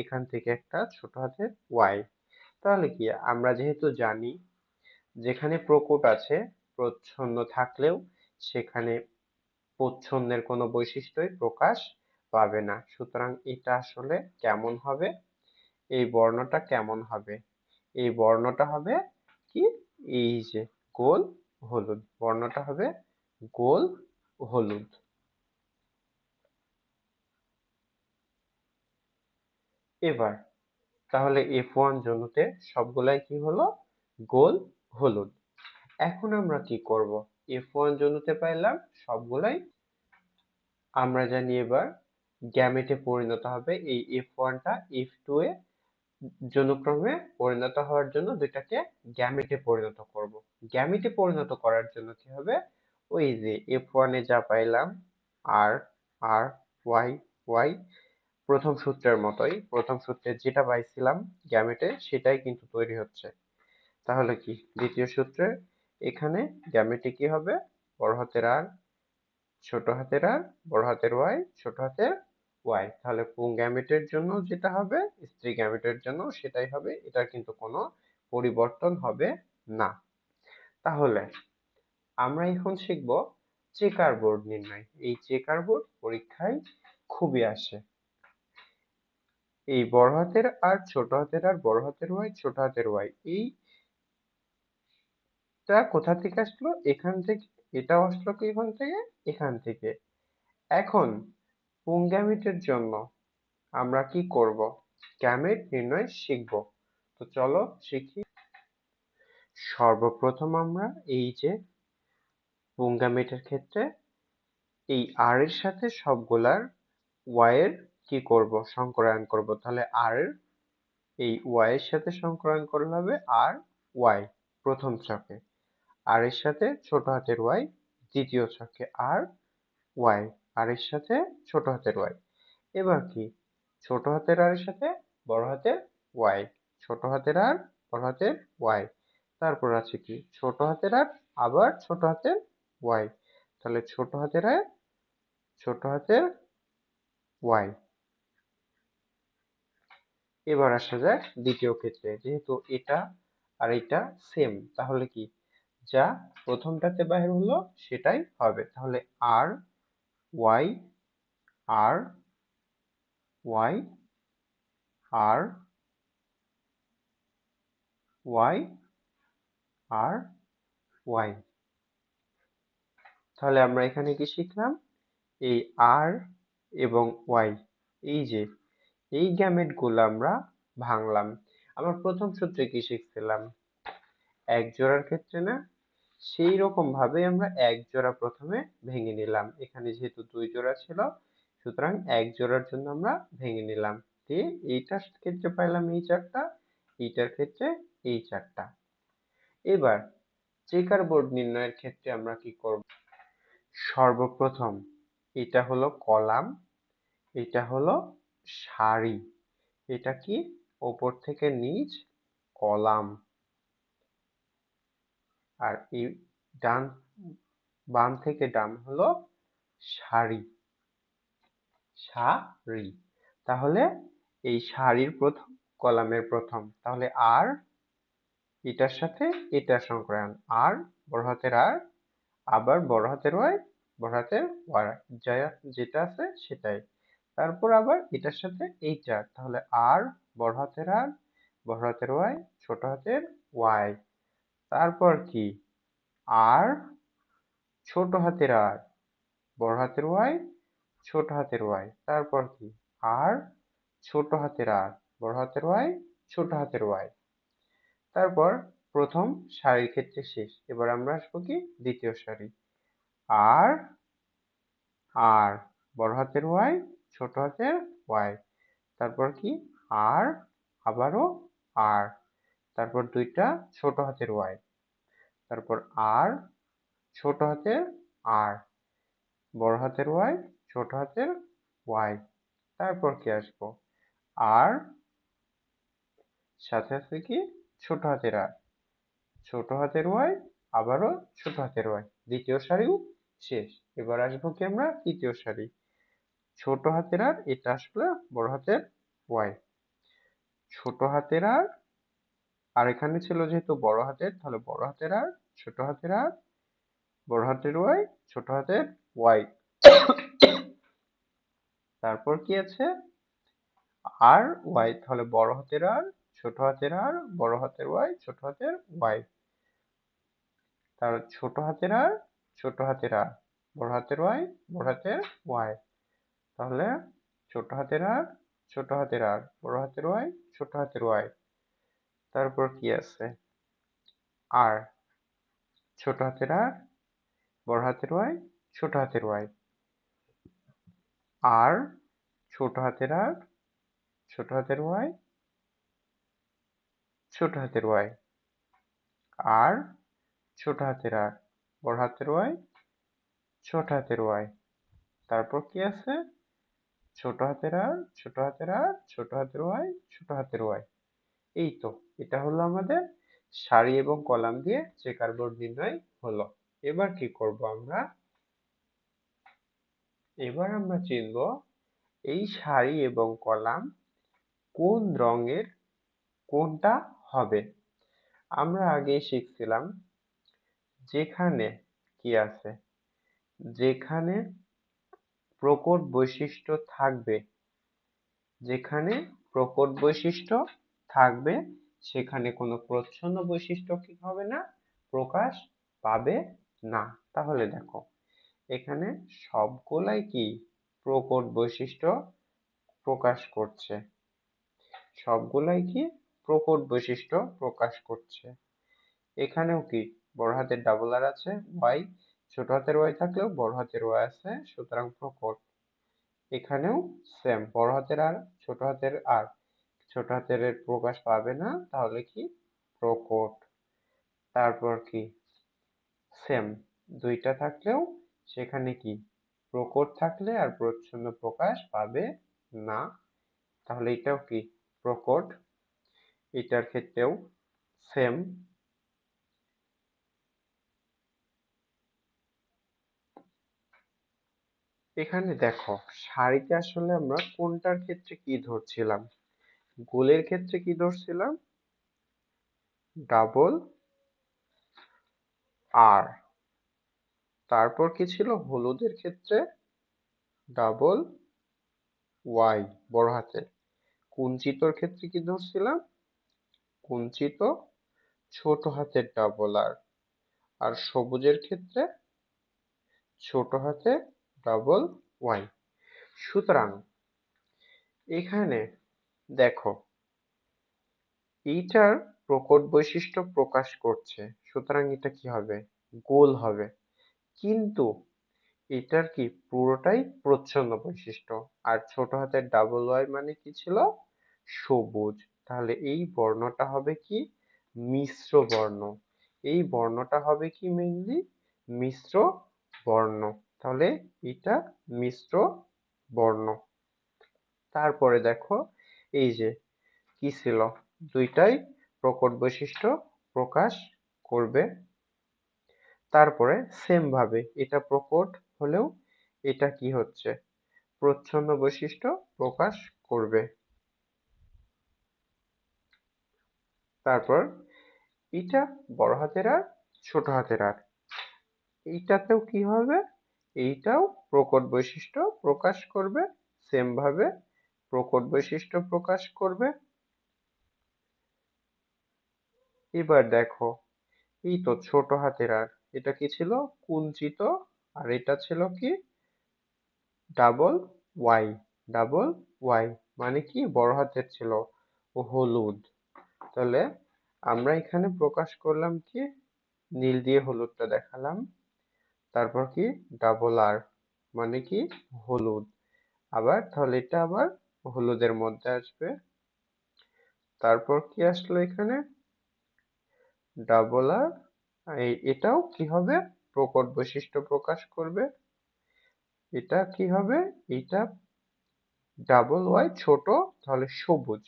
এখান থেকে একটা ছোট হাতের ওয়াই। তাহলে কি আমরা যেহেতু জানি যেখানে প্রকট আছে প্রচ্ছন্ন থাকলেও সেখানে প্রচ্ছন্নের কোনো বৈশিষ্ট্যই প্রকাশ পাবে না। সুতরাং এটা আসলে কেমন হবে? এই বর্ণটা কেমন হবে? এই বর্ণটা হবে কি? এই যে গোল হলুদ, বর্ণটা হবে গোল হলুদ। এবার তাহলে F1 জনুতে সবগুলাই কি হলো? গোল হলুদ। এখন আমরা কি করব? F1 জনুতে পাইলাম সবগুলাই, আমরা জানি এবার গ্যামেটে পরিণত হবে। এই F1 টা F2 এ যৌনক্রমে পরিণত হওয়ার জন্য দুইটাকে গ্যামেটে পরিণত করব। গ্যামেটে পরিণত করার জন্য কি হবে? ওই যে F1 এ যা পাইলাম আর আর ওয়াই ওয়াই, প্রথম সূত্রের মতোই, প্রথম সূত্রে যেটা পাইছিলাম গ্যামেটে সেটাই কিন্তু তৈরি হচ্ছে। তাহলে কি দ্বিতীয় সূত্রে এখানে গ্যামেটে কি হবে? বড় হাতের আর, ছোট হাতের আর, বড় হাতের ওয়াই, ছোট হাতের ওয়াই। তাহলে পুংগ্যামেটের জন্য যেটা হবে স্ত্রী গ্যামেটের জন্য সেটাই হবে, এটা কিন্তু কোনো পরিবর্তন হবে না। তাহলে আমরা এখন শিখব চেকার বোর্ড নির্ণয়। এই চেকার বোর্ড পরীক্ষায় খুবই আসে। এই বড় হাতের আর, ছোট হাতের আর, বড় হাতের ওয়াই, ছোট হাতের ওয়াই, এইটা কোথা থেকে আসলো? এখান থেকে। এটাও আসলো কি এখান থেকে? এখান থেকে। এখন পুংগ্যামেটের জন্য আমরা কি করব? গ্যামেট নির্ণয় শিখব। তো চলো শিখি। সর্বপ্রথম আমরা এই যে পুংগ্যামেটের ক্ষেত্রে এই আর এর সাথে সবগুলার ওয়াই এর কি করব? সংকরায়ন করব। তাহলে আর এর এই ওয়াই এর সাথে সংকরায়ন করলে হবে আর ওয়াই প্রথম ছকে, আর এর সাথে ছোট হাতের ওয়াই দ্বিতীয় ছকে, আর ওয়াই, আর এর সাথে ছোট হাতের ওয়াই। এবার কি ছোট হাতের আর এর সাথে বড় হাতের ওয়াই, ছোট হাতের আর, বড় হাতের ওয়াই। তারপর আছে কি ছোট হাতের আর, আবার ছোট হাতের ওয়াই। তাহলে ছোট হাতের আর, ছোট হাতের ওয়াই। এবার আসা যাক দ্বিতীয় ক্ষেত্রে, যেহেতু এটা আর এটা সেম, তাহলে কি যা প্রথমটাতে বাহির হলো সেটাই হবে। তাহলে আর ওয়াই, আর ওয়াই, আর ওয়াই, আর ওয়াই। তাহলে আমরা এখানে কি শিখলাম? এই আর এবং ওয়াই, এই যে এই গ্যামেট গুলো আমরা ভাঙলাম। আমরা প্রথম সূত্রে কি শিখছিলাম? এক জোড়ার ক্ষেত্রে না, সেই রকম ভাবে আমরা এক জোড়া প্রথমে ভেঙে নিলাম। এখানে যেহেতু দুই জোড়া ছিল সুতরাং এক জোড়ার জন্য আমরা ভেঙে নিলাম, দিয়ে এইটার ক্ষেত্রে পাইলাম এই চারটা, এইটার ক্ষেত্রে এই চারটা। এবার চেকার বোর্ড নির্ণয়ের ক্ষেত্রে আমরা কি করব? সর্বপ্রথম এটা হলো কলাম, এটা হলো সারি, এটা কি ওপর থেকে নিচ কলাম, আর এই ডান বাম থেকে ডান হলো সারি, সারি। তাহলে এই সারির প্রথম কলামের প্রথম, তাহলে আর এটার সাথে এটার সংক্রায়ন, আর বড় হাতের আর, আবার বড় হাতের ওয়াই, বড় হাতের ওয়াই, যা যেটা আছে সেটাই। তারপর আবার এটার সাথে এইটা, তাহলে আর বড় হাতের আর, বড় হাতের ওয়াই, ছোট হাতের ওয়াই। তারপর কি আর ছোট হাতের আর, বড় হাতের ওয়াই, ছোট হাতের ওয়াই। তারপর কি আর ছোট হাতের আর, বড় হাতের ওয়াই, ছোট হাতের ওয়াই। তারপর প্রথম সারির ক্ষেত্রে শেষ। এবার আমরা আসবো কি দ্বিতীয় সারি। আর আর বড় হাতের ওয়াই, ছোট হাতের ওয়াই। তারপর কি আর, আবারও আর, তারপর দুইটা ছোট হাতের ওয়াই, তারপর আর ছোট হাতের আর, বড় হাতের ওয়াই, ছোট হাতের ওয়াই। তারপর কি আসবো আর সাথে আছে কি ছোট হাতের আর, ছোট হাতের ওয়াই, আবারও ছোট হাতের ওয়াই, দ্বিতীয় সারিও শেষ। এবার আসবো কি আমরা তৃতীয় সারি, ছোট হাতের আর, এটা আসলে বড় হাতের ওয়াই, ছোট হাতের আর এখানে ছিল যেহেতু বড় হাতের, তাহলে বড় হাতের আর, ছোট হাতের আর, বড় হাতের ওয়াই, ছোট হাতের ওয়াই। তারপর কি আছে আর ওয়াই, তাহলে বড় হাতের আর, ছোট হাতের আর, বড় হাতের ওয়াই, ছোট হাতের ওয়াই। তাহলে ছোট হাতের আর, ছোট হাতের আর, বড় হাতের ওয়াই, বড় হাতের ওয়াই। তাহলে ছোট হাতের আর, ছোট হাতের আর, বড় হাতের ওয়াই, ছোট হাতের ওয়াই। তারপর কি আছে আর, ছোট হাতের আর, বড় হাতের ওয়াই, ছোট হাতের ওয়াই, আর ছোট হাতের আর, ছোট হাতের ওয়াই, ছোট হাতের ওয়াই, আর ছোট হাতের আর, বড় হাতের ওয়াই, ছোট হাতের ওয়াই। তারপর কি আছে ছোট হাতের আর, ছোট হাতের আর, ছোট হাতের ওয়াই, ছোট হাতের ওয়াই। এই তো, এটা হলো আমাদের সারি এবং কলাম দিয়ে চেকার বোর্ড নির্ণয় হলো। এবার কি করব আমরা, এবার আমরা চিনব এই সারি এবং কলাম কোন রঙের কোনটা হবে। আমরা আগে শিখছিলাম যেখানে কি আছে, যেখানে প্রকট বৈশিষ্ট্য থাকবে, যেখানে প্রকট বৈশিষ্ট্য থাকবে সেখানে কোনো প্রচ্ছন্ন বৈশিষ্ট্য কি হবে না, প্রকাশ পাবে না। তাহলে দেখো এখানে সবগুলাই কি প্রকট বৈশিষ্ট্য প্রকাশ করছে, সবগুলাই কি প্রকট বৈশিষ্ট্য প্রকাশ করছে। এখানেও কি বড় হাতের ডাবল আর আছে, ওয়াই, ছোট হাতের ওয়াই থাকলেও বড় হাতের ওয়াই আছে, সুতরাং প্রকট। এখানেও সেম, বড় হাতের আর, ছোট হাতের আর, ছোট হাতের এর প্রকাশ পাবে না, তাহলে কি প্রকট। তারপর কি সেম, দুইটা থাকলেও সেখানে কি প্রকট থাকলে আর প্রচ্ছন্ন প্রকাশ পাবে না, তাহলে এটাও কি প্রকট। এটার ক্ষেত্রেও সেম। এখানে দেখো সারিতে আসলে আমরা কোনটার ক্ষেত্রে কি ধরছিলাম, গোলের ক্ষেত্রে কি ধরছিলাম, ডাবল আর। তারপর কি ছিল হলুদের ক্ষেত্রে, ডাবল ওয়াই বড় হাতের। কুঞ্চিতর ক্ষেত্রে কি ধরছিলাম, কুঞ্চিত ছোট হাতের ডাবল আর। আর সবুজের ক্ষেত্রে ছোট হাতে ডাবল ওয়াই। সুতরাং এখানে দেখো এইটার প্রকট বৈশিষ্ট্য প্রকাশ করছে, সুতরাং এটা কি হবে, গোল হবে। কিন্তু এটার কি পুরোটাই প্রচ্ছন্ন বৈশিষ্ট্য, আর ছোট হাতের ডাবল ওয়াই মানে কি ছিল, সবুজ। তাহলে এই বর্ণটা হবে কি মিশ্র বর্ণ, এই বর্ণটা হবে কি মেইনলি মিশ্র বর্ণ। তাহলে এটা মিশ্র বর্ণ। তারপরে দেখো এই যে কি ছিল, দুইটাই প্রকট বৈশিষ্ট্য প্রকাশ করবে। তারপরে সেম ভাবে এটা প্রকট হলেও এটা কি হচ্ছে প্রচ্ছন্ন বৈশিষ্ট্য প্রকাশ করবে। তারপর এটা বড় হাতের আর, ছোট হাতের আর, এইটাতেও কি হবে, এইটাও প্রকট বৈশিষ্ট্য প্রকাশ করবে, সেম ভাবে প্রকট বৈশিষ্ট্য প্রকাশ করবে। এবার দেখো এই তো ছোট হাতের আর, এটা কি ছিল কুঞ্চিত, আর এটা ছিল কি ডাবল ওয়াই, ডাবল ওয়াই মানে কি বড় হাতের ছিল ও হলুদ। তাহলে আমরা এখানে প্রকাশ করলাম কি নীল দিয়ে হলুদটা দেখালাম। তারপর কি ডাবল আর মানে কি হলুদ, আবার তাহলে এটা আবার হলুদের মধ্যে আসবে। তারপর কি আসলো এখানে ডাবল আর, এটাও কি হবে প্রকট বৈশিষ্ট্য প্রকাশ করবে। এটা কি হবে, এটা ডাবল ওয়াই ছোট, তাহলে সবুজ।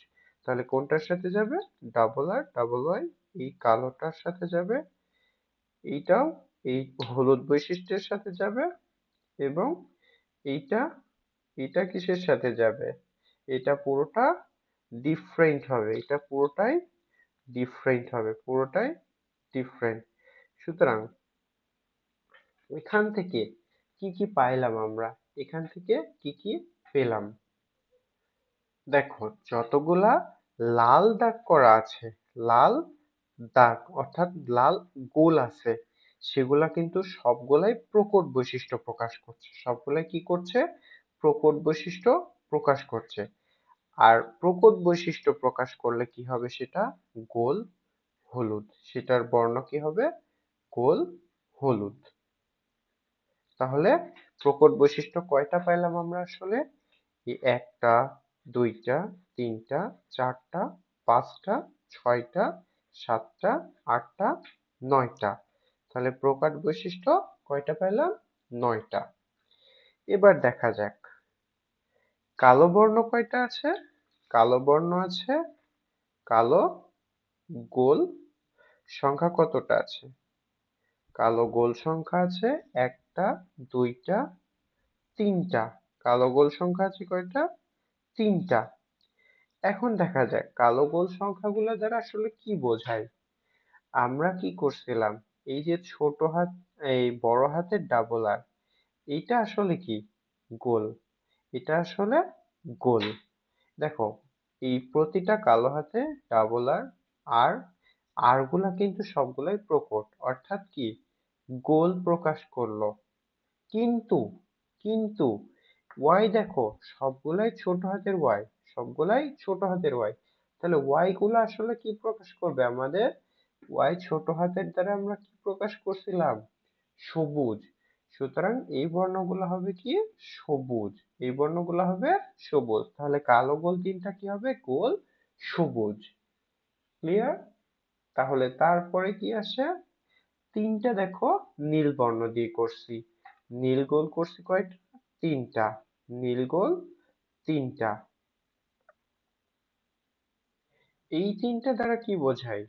তাহলে কোনটার সাথে যাবে? ডাবল আর ডাবল ওয়াই, এই কালোটার সাথে যাবে, এইটাও এই হলুদ বৈশিষ্ট্যের সাথে যাবে, এবং এইটা এটা কিসের সাথে যাবে? এটা পুরোটা ডিফারেন্ট হবে, এটা পুরোটাই ডিফারেন্ট হবে, পুরোটাই ডিফারেন্ট। সুতরাং এখান থেকে কি কি পাইলাম আমরা? এখান থেকে কি কি পেলাম? দেখো, যতগুলা লাল দাগ করা আছে, লাল দাগ অর্থাৎ লাল গোল আছে, সেগুলা কিন্তু সবগুলাই প্রকট বৈশিষ্ট্য প্রকাশ করছে। সবগুলাই কি করছে? প্রকট বৈশিষ্ট্য প্রকাশ করছে। আর প্রকট বৈশিষ্ট্য প্রকাশ করলে কি হবে? সেটা গোল হলুদ, সেটার বর্ণ কি হবে? গোল হলুদ। তাহলে প্রকট বৈশিষ্ট্য কয়টা পাইলাম আমরা আসলে? এই একটা, দুইটা, তিনটা, চারটা, পাঁচটা, ছয়টা, সাতটা, আটটা, নয়টা। তাহলে প্রকট বৈশিষ্ট্য কয়টা পেলাম? 9টা। এবার দেখা যাক কালো বর্ণ কয়টা আছে। কালো বর্ণ আছে, কালো গোল সংখ্যা কতটা আছে? কালো গোল সংখ্যা আছে একটা, দুইটা, তিনটা। কালো গোল সংখ্যা আছে কয়টা? তিনটা। এখন দেখা যাক কালো গোল সংখ্যাগুলো দ্বারা আসলে কি বোঝায়। আমরা কি করছিলাম? এই যে ছোট হাত, এই বড় হাতের ডাবল আর, এইটা আসলে কি? গোল। এটা আসলে গোল। দেখো, এই প্রতিটা কালো হাতে ডাবল আর, আর আর গুলা কিন্তু সবগুলাই প্রকট, অর্থাৎ কি? গোল প্রকাশ করলো। কিন্তু কিন্তু ওয়াই দেখো, সবগুলাই ছোট হাতের ওয়াই, সবগুলাই ছোট হাতের ওয়াই। তাহলে ওয়াই গুলো আসলে কি প্রকাশ করবে আমাদের? ওয়াই ছোট হাতের দ্বারা আমরা কি প্রকাশ করছিলাম? সবুজ। সুতরাং এই বর্ণগুলো হবে কি? সবুজ। এই বর্ণগুলো হবে সবুজ। তাহলে কালো গোল তিনটা কি হবে? গোল সবুজ। ক্লিয়ার? তাহলে তারপরে কি আসে? তিনটা দেখো নীল বর্ণ দিয়ে করছি। নীল গোল করছি কয়টা? তিনটা। নীল গোল তিনটা। এই তিনটা দ্বারা কি বোঝায়?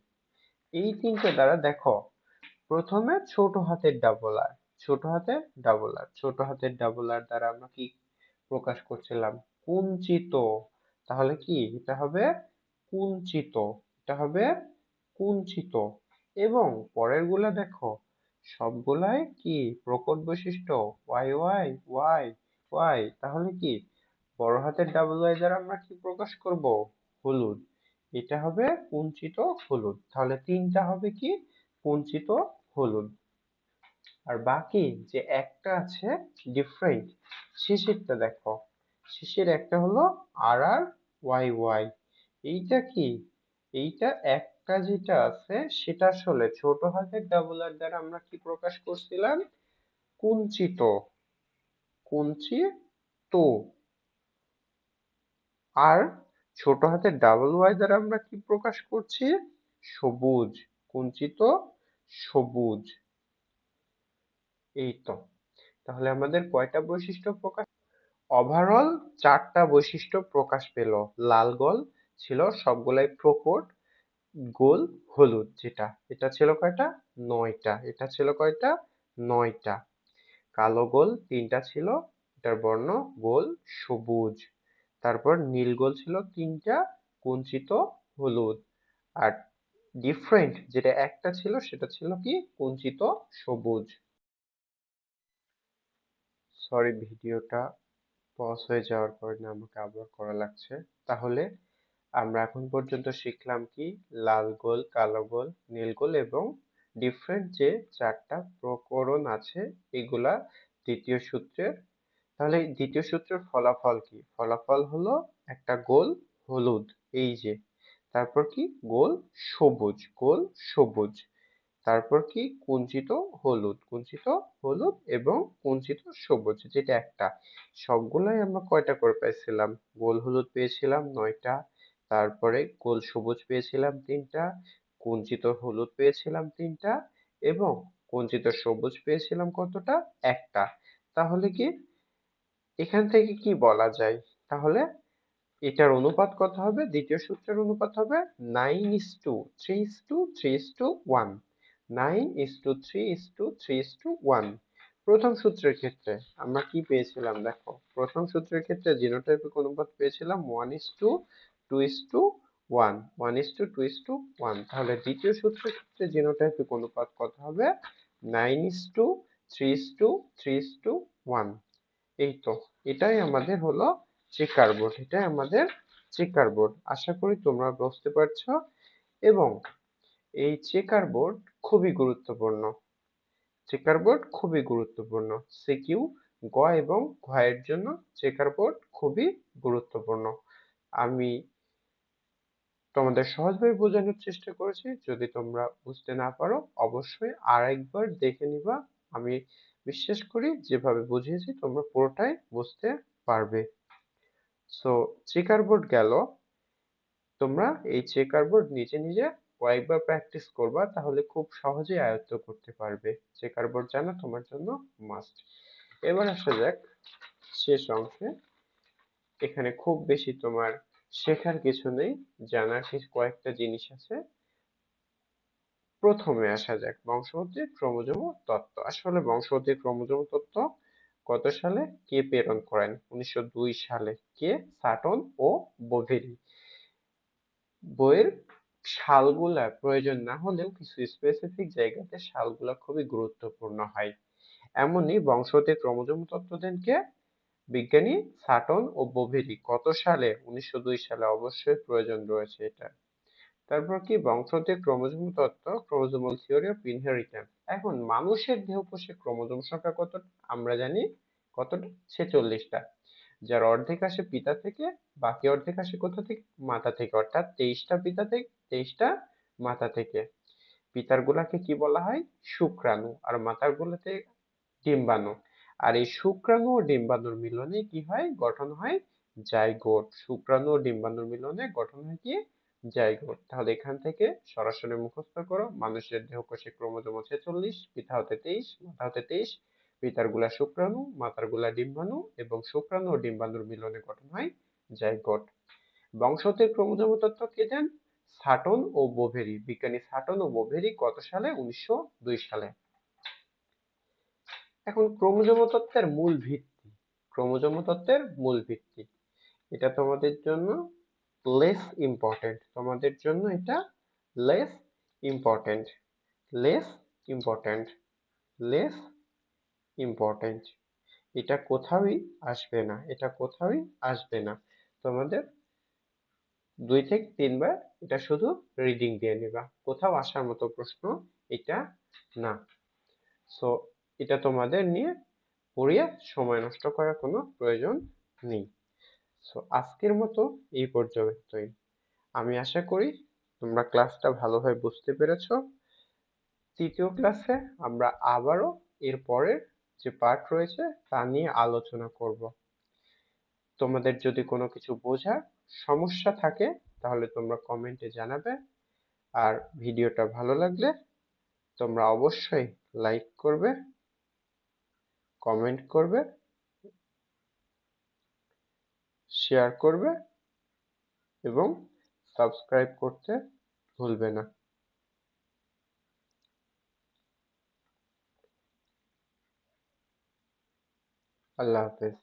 এই তিনটা দ্বারা দেখো, প্রথমে ছোট হাতের ডাবল আর, ছোট হাতের ডাবল আর, ছোট হাতের ডাবল আর দ্বারা আমরা কি প্রকাশ করছিলাম? কুঞ্চিত। তাহলে কি এটা হবে? কুঞ্চিত। এটা হবে কুঞ্চিত। এবং পরের গুলা দেখো, সবগুলাই কি প্রকট বৈশিষ্ট্য? Y Y Y Y. তাহলে কি বড় হাতের ডাবল ওয়াই দ্বারা আমরা কি প্রকাশ করব? হলুদ। এটা হবে কুঞ্চিত হলুদ। তাহলে তিনটা হবে কি? কুঞ্চিত হলুদ। আর বাকি যে একটা আছে ডিফারেন্ট, শেষেরটা দেখো, শেষের একটা হলো আর আর ওয়াই ওয়াই। এইটা কি? এইটা একটা যেটা আছে সেটা আসলে ছোট হাতের ডাবল আর দ্বারা আমরা কি প্রকাশ করছিলাম? কুঞ্চিত। কুঞ্চিত। আর ছোট হাতের ডাবল ওয়াই দ্বারা আমরা কি প্রকাশ করছি? সবুজ। কুঞ্চিত সবুজ। এই তো। তাহলে আমাদের কয়টা বৈশিষ্ট্য প্রকাশ? ওভারঅল 4টা বৈশিষ্ট্য প্রকাশ পেল। লাল গোল ছিল সবগুলাই প্রকট, গোল হলুদ যেটা, এটা ছিল কয়টা? 9টা। এটা ছিল কয়টা? 9টা। কালো গোল তিনটা ছিল, এটার বর্ণ গোল সবুজ। তারপর নীল গোল ছিল তিনটা, কুঞ্চিত হলুদ। আর ডিফারেন্ট যেটা একটা ছিল সেটা ছিল কি? কুঞ্চিত সবুজ। সরি, ভিডিওটা পজ হয়ে যাওয়ার কারণে আমাকে আবার করা লাগছে। তাহলে আমরা এখন পর্যন্ত শিখলাম কি? লাল গোল, কালো গোল, নীল গোল এবং ডিফারেন্ট যে 4টা প্রকরণ আছে এগুলা দ্বিতীয় সূত্রের। তাহলে এই দ্বিতীয় সূত্রের ফলাফল কি? ফলাফল হলো একটা গোল হলুদ, এই যে। তারপর কি? গোল সবুজ, গোল সবুজ। তারপর কি? কুঞ্চিত হলুদ, কুঞ্চিত হলুদ এবং কুঞ্চিত সবুজ, যেটা একটা। সবগুলাই আমরা কয়টা করে পেয়েছিলাম? গোল হলুদ পেয়েছিলাম 9টা, তারপরে গোল সবুজ পেয়েছিলাম 3টা, কুঞ্চিত হলুদ পেয়েছিলাম 3টা, এবং কুঞ্চিত সবুজ পেয়েছিলাম কতটা? একটা। তাহলে কি এখান থেকে কি বলা যায়? তাহলে এটার অনুপাত কত হবে? দ্বিতীয় সূত্রের অনুপাত হবে 9:3:3:1। 9:3:3:1। প্রথম সূত্রের ক্ষেত্রে আমরা কি পেয়েছিলাম দেখো, প্রথম সূত্রের ক্ষেত্রে জিনোটাইপিক অনুপাত পেয়েছিলাম 1:2:1। 1:2:1। তাহলে দ্বিতীয় সূত্রের ক্ষেত্রে জিনোটাইপিক অনুপাত কত হবে? 9:3:3:1। এই তো, এটাই আমাদের হলো চেকার বোর্ড। এটাই আমাদের চেকার বোর্ড। আশা করি তোমরা বুঝতে পারছো। এবং এই চেকার বোর্ড খুবই গুরুত্বপূর্ণ। চেকার বোর্ড খুবই গুরুত্বপূর্ণ। সিকিউ গ এবং ঘ এর জন্য চেকার বোর্ড খুবই গুরুত্বপূর্ণ। আমি তোমাদের সহজভাবে বোঝানোর চেষ্টা করেছি। যদি তোমরা বুঝতে না পারো অবশ্যই আরেকবার দেখে নিবা। আমি বিশ্বাস করি যেভাবে বুঝিয়েছি তোমরা পুরোটাই বুঝতে পারবে। সো চেকার বোর্ড গেল। তোমরা এই চেকার বোর্ড নিজে নিজে কয়েকবার প্র্যাকটিস করবা, তাহলে খুব সহজেই আয়ত্ত করতে পারবে। চেকার বোর্ড জানা তোমার জন্য মাস্ট। এবার আসা যাক শেষ অংশে। এখানে খুব বেশি তোমার শেখার কিছু নেই, জানার কিছু কয়েকটা জিনিস আছে। প্রথমে আসা যাক বংশগতির ক্রোমোজোম তত্ত্ব। আসলে বংশগতির ক্রোমোজোম তত্ত্ব কত সালে কে প্রেরণ করেন? 1902 সালে। কে? সাটন ও বোভেরি। বইয়ের সালগুলা প্রয়োজন না হলেও কিছু স্পেসিফিক জায়গাতে সালগুলা খুবই গুরুত্বপূর্ণ হয়। এমনই বংশগতির ক্রোমোজোম তত্ত্ব দেন কে? বিজ্ঞানী সাটন ও বোভেরি। কত সালে? 1902 সালে। অবশ্যই প্রয়োজন রয়েছে এটা। তারপর কি বংশগতির ক্রোমোজোম তত্ত্ব, ক্রোমোজোমাল থিওরি অফ ইনহেরিটেন্স। এখন মানুষের দেহকোষে ক্রোমোজোম সংখ্যা কত? আমরা জানি কতটা? 46টা। যার অর্ধেক আসে পিতা থেকে, বাকি অর্ধেক আসে কোথা থেকে? মাতা থেকে। অর্থাৎ 23টা পিতা থেকে, 23টা মাতা থেকে। পিতার গুলাকে কি বলা হয়? শুক্রাণু। আর মাতার গুলাতে ডিম্বাণু। আর এই শুক্রাণু ও ডিম্বাণুর মিলনে কি হয়? গঠন হয় জাইগোট। শুক্রাণু ও ডিম্বাণুর মিলনে গঠন হয় কি? জাইগোট। তাহলে এখান থেকে সরাসরি মুখস্থ করো, মানুষের দেহকোষে ক্রোমোজোম 46, পিতা হতে 23, মাতা হতে 23। পিতার গুলা শুক্রাণু, মাতার গুলা ডিম্বাণু, এবং শুক্রাণু ও ডিম্বাণুর মিলনে গঠন হয় জাইগোট। বংশগতির ক্রোমোজোম তত্ত্ব কে দেন? সাটন ও বোভেরি। বিজ্ঞানী সাটন ও বোভেরি কত সালে? 1902 সালে। এখন ক্রোমোজোম তত্ত্বের মূল ভিত্তি। ক্রোমোজোম তত্ত্বের মূল ভিত্তি। এটা তোমাদের জন্য লেস ইম্পর্টেন্ট। তোমাদের জন্য এটা less important. Less important. Less important. এটা কোথাওই আসবে না। এটা কোথাওই আসবে না। তোমাদের 2 থেকে 3 বার এটা শুধু রিডিং দিয়ে নিবা। কোথাও আসার মতো প্রশ্ন এটা না। সো এটা তোমাদের নিয়ে পড়িয়ে সময় নষ্ট করার কোনো প্রয়োজন নেই। সো আজকের মতো এই পর্যন্তই। আমি আশা করি তোমরা ক্লাসটা ভালোভাবে বুঝতে পেরেছো। তৃতীয় ক্লাসে আমরা আবারও এর পরের যে পার্ট রয়েছে তা নিয়ে আলোচনা করব। তোমাদের যদি কোনো কিছু বোঝার সমস্যা থাকে তাহলে তোমরা কমেন্টে জানাবে। আর ভিডিওটা ভালো লাগলে তোমরা অবশ্যই লাইক করবে, কমেন্ট করবে, শেয়ার করবে এবং সাবস্ক্রাইব করতে ভুলবে না। আল্লাহ হাফেজ।